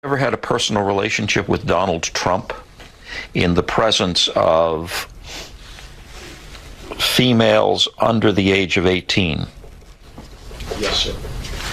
Ever had a personal relationship with Donald Trump in the presence of females under the age of 18? Yes, sir.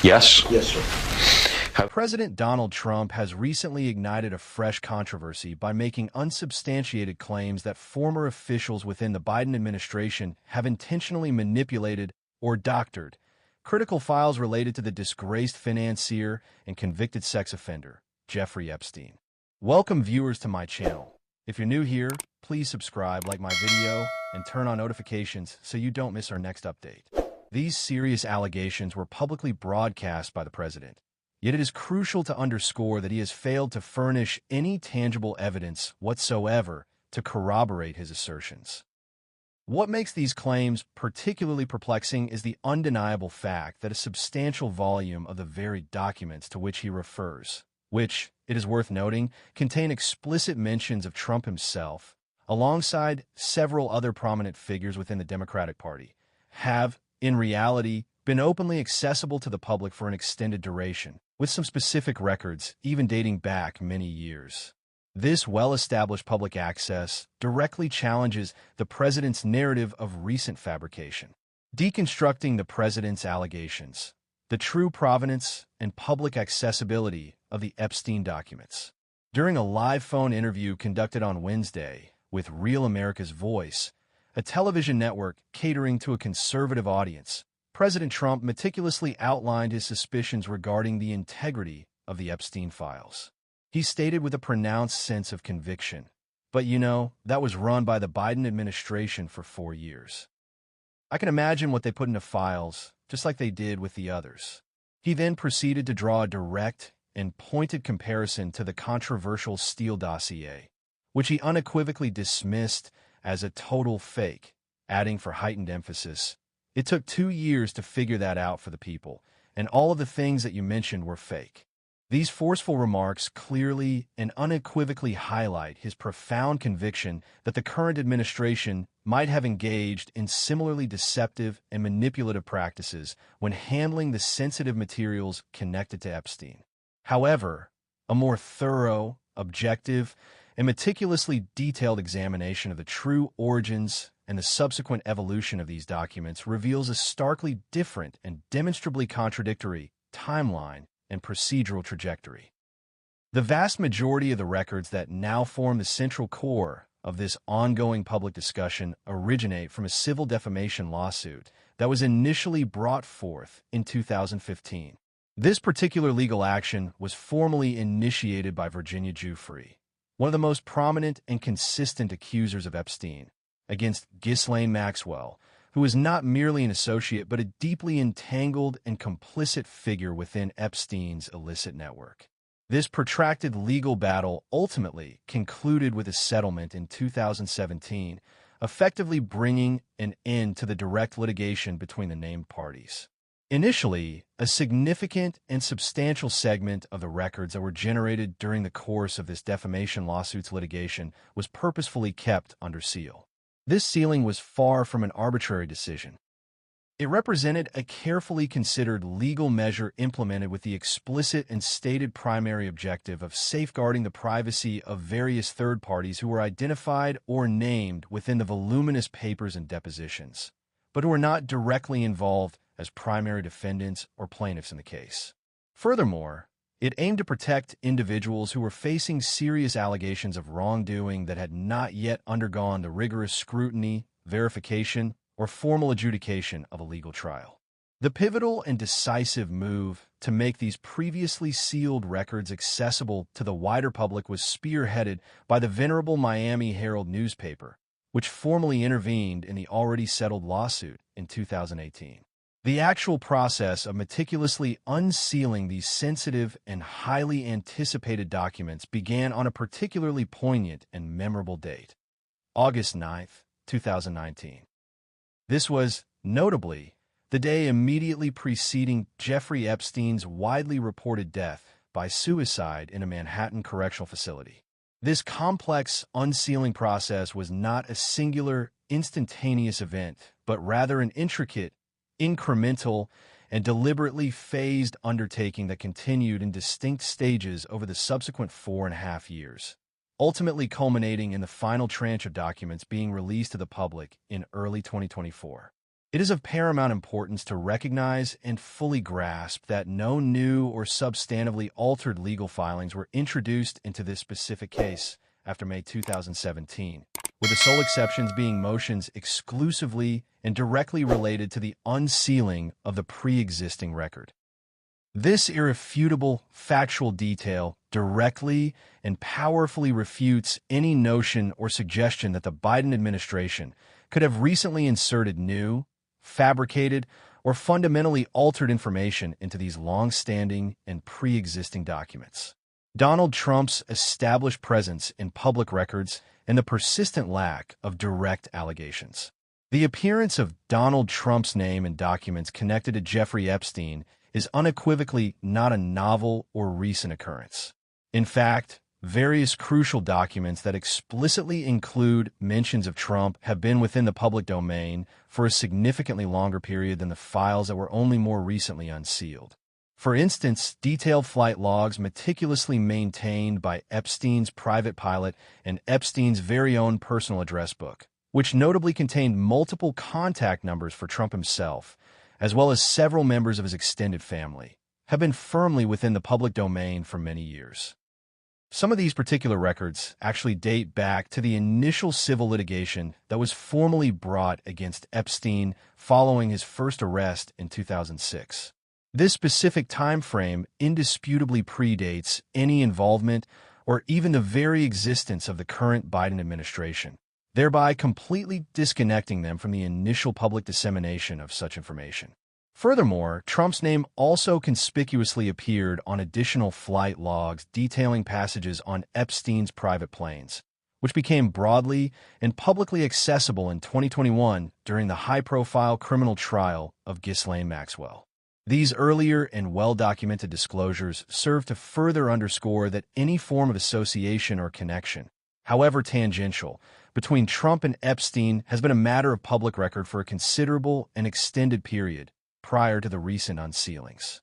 Yes? Yes, sir. President Donald Trump has recently ignited a fresh controversy by making unsubstantiated claims that former officials within the Biden administration have intentionally manipulated or doctored critical files related to the disgraced financier and convicted sex offender, Jeffrey Epstein. Welcome viewers to my channel. If you're new here, please subscribe, like my video, and turn on notifications so you don't miss our next update. These serious allegations were publicly broadcast by the president. Yet it is crucial to underscore that he has failed to furnish any tangible evidence whatsoever to corroborate his assertions. What makes these claims particularly perplexing is the undeniable fact that a substantial volume of the very documents to which he refers, which, it is worth noting, contain explicit mentions of Trump himself, alongside several other prominent figures within the Democratic Party, have, in reality, been openly accessible to the public for an extended duration, with some specific records even dating back many years. This well-established public access directly challenges the president's narrative of recent fabrication. Deconstructing the president's allegations, the true provenance and public accessibility of the Epstein documents. During a live phone interview conducted on Wednesday with Real America's Voice, a television network catering to a conservative audience, President Trump meticulously outlined his suspicions regarding the integrity of the Epstein files. He stated with a pronounced sense of conviction, "But that was run by the Biden administration for 4 years. I can imagine what they put into files, just like they did with the others." He then proceeded to draw a direct and pointed comparison to the controversial Steele dossier, which he unequivocally dismissed as a total fake, adding for heightened emphasis, "It took 2 years to figure that out for the people, and all of the things that you mentioned were fake." These forceful remarks clearly and unequivocally highlight his profound conviction that the current administration might have engaged in similarly deceptive and manipulative practices when handling the sensitive materials connected to Epstein. However, a more thorough, objective, and meticulously detailed examination of the true origins and the subsequent evolution of these documents reveals a starkly different and demonstrably contradictory timeline and procedural trajectory. The vast majority of the records that now form the central core of this ongoing public discussion originate from a civil defamation lawsuit that was initially brought forth in 2015. This particular legal action was formally initiated by Virginia Giuffre, one of the most prominent and consistent accusers of Epstein, against Ghislaine Maxwell, who is not merely an associate but a deeply entangled and complicit figure within Epstein's illicit network. This protracted legal battle ultimately concluded with a settlement in 2017, effectively bringing an end to the direct litigation between the named parties. Initially, a significant and substantial segment of the records that were generated during the course of this defamation lawsuit's litigation was purposefully kept under seal. This sealing was far from an arbitrary decision. It represented a carefully considered legal measure implemented with the explicit and stated primary objective of safeguarding the privacy of various third parties who were identified or named within the voluminous papers and depositions, but who were not directly involved as primary defendants or plaintiffs in the case. Furthermore, it aimed to protect individuals who were facing serious allegations of wrongdoing that had not yet undergone the rigorous scrutiny, verification, or formal adjudication of a legal trial. The pivotal and decisive move to make these previously sealed records accessible to the wider public was spearheaded by the venerable Miami Herald newspaper, which formally intervened in the already settled lawsuit in 2018. The actual process of meticulously unsealing these sensitive and highly anticipated documents began on a particularly poignant and memorable date, August 9th, 2019. This was, notably, the day immediately preceding Jeffrey Epstein's widely reported death by suicide in a Manhattan correctional facility. This complex unsealing process was not a singular, instantaneous event, but rather an intricate, incremental, and deliberately phased undertaking that continued in distinct stages over the subsequent 4.5 years, ultimately culminating in the final tranche of documents being released to the public in early 2024. It is of paramount importance to recognize and fully grasp that no new or substantively altered legal filings were introduced into this specific case after May 2017, with the sole exceptions being motions exclusively and directly related to the unsealing of the pre-existing record. This irrefutable factual detail directly and powerfully refutes any notion or suggestion that the Biden administration could have recently inserted new, fabricated, or fundamentally altered information into these long-standing and pre-existing documents. Donald Trump's established presence in public records and the persistent lack of direct allegations. The appearance of Donald Trump's name in documents connected to Jeffrey Epstein is unequivocally not a novel or recent occurrence. In fact, various crucial documents that explicitly include mentions of Trump have been within the public domain for a significantly longer period than the files that were only more recently unsealed. For instance, detailed flight logs meticulously maintained by Epstein's private pilot and Epstein's very own personal address book, which notably contained multiple contact numbers for Trump himself, as well as several members of his extended family, have been firmly within the public domain for many years. Some of these particular records actually date back to the initial civil litigation that was formally brought against Epstein following his first arrest in 2006. This specific time frame indisputably predates any involvement or even the very existence of the current Biden administration, thereby completely disconnecting them from the initial public dissemination of such information. Furthermore, Trump's name also conspicuously appeared on additional flight logs detailing passages on Epstein's private planes, which became broadly and publicly accessible in 2021 during the high-profile criminal trial of Ghislaine Maxwell. These earlier and well-documented disclosures serve to further underscore that any form of association or connection, however tangential, between Trump and Epstein has been a matter of public record for a considerable and extended period prior to the recent unsealings.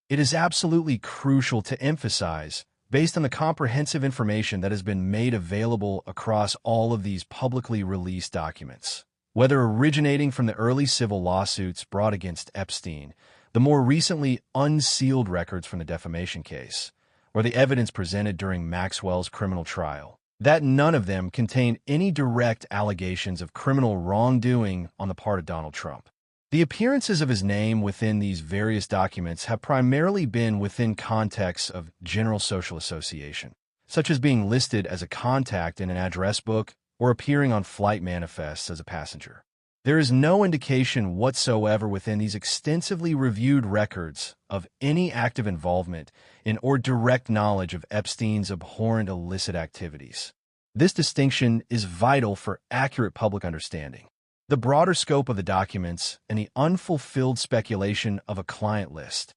It is absolutely crucial to emphasize, based on the comprehensive information that has been made available across all of these publicly released documents, whether originating from the early civil lawsuits brought against Epstein, the more recently unsealed records from the defamation case, or the evidence presented during Maxwell's criminal trial, that none of them contain any direct allegations of criminal wrongdoing on the part of Donald Trump. The appearances of his name within these various documents have primarily been within contexts of general social association, such as being listed as a contact in an address book or appearing on flight manifests as a passenger. There is no indication whatsoever within these extensively reviewed records of any active involvement in or direct knowledge of Epstein's abhorrent illicit activities. This distinction is vital for accurate public understanding. The broader scope of the documents and the unfulfilled speculation of a client list.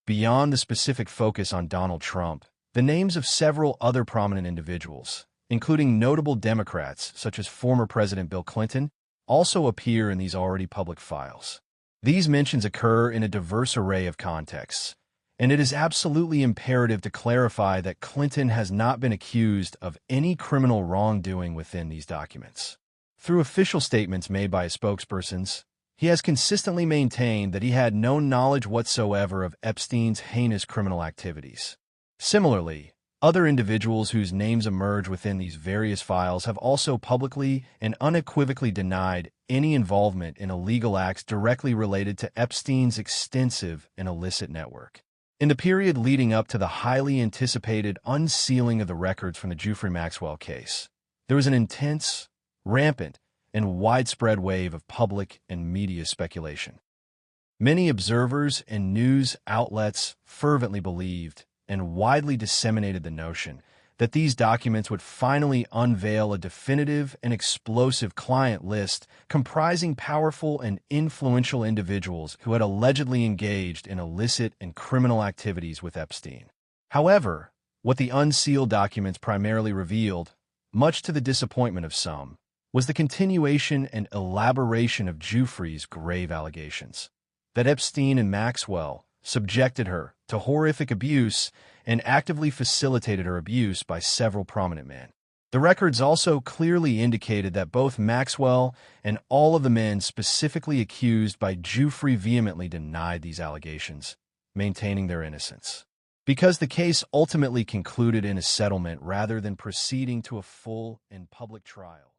Beyond the specific focus on Donald Trump, the names of several other prominent individuals, including notable Democrats such as former President Bill Clinton, also appear in these already public files. These mentions occur in a diverse array of contexts, and it is absolutely imperative to clarify that Clinton has not been accused of any criminal wrongdoing within these documents. Through official statements made by his spokespersons, he has consistently maintained that he had no knowledge whatsoever of Epstein's heinous criminal activities. Similarly, other individuals whose names emerge within these various files have also publicly and unequivocally denied any involvement in illegal acts directly related to Epstein's extensive and illicit network. In the period leading up to the highly anticipated unsealing of the records from the Jeffrey Maxwell case, there was an intense, rampant, and widespread wave of public and media speculation. Many observers and news outlets fervently believed and widely disseminated the notion that these documents would finally unveil a definitive and explosive client list comprising powerful and influential individuals who had allegedly engaged in illicit and criminal activities with Epstein. However, what the unsealed documents primarily revealed, much to the disappointment of some, was the continuation and elaboration of Jeffrey's grave allegations. that Epstein and Maxwell subjected her to horrific abuse and actively facilitated her abuse by several prominent men. The records also clearly indicated that both Maxwell and all of the men specifically accused by Giuffre vehemently denied these allegations, maintaining their innocence. Because the case ultimately concluded in a settlement rather than proceeding to a full and public trial.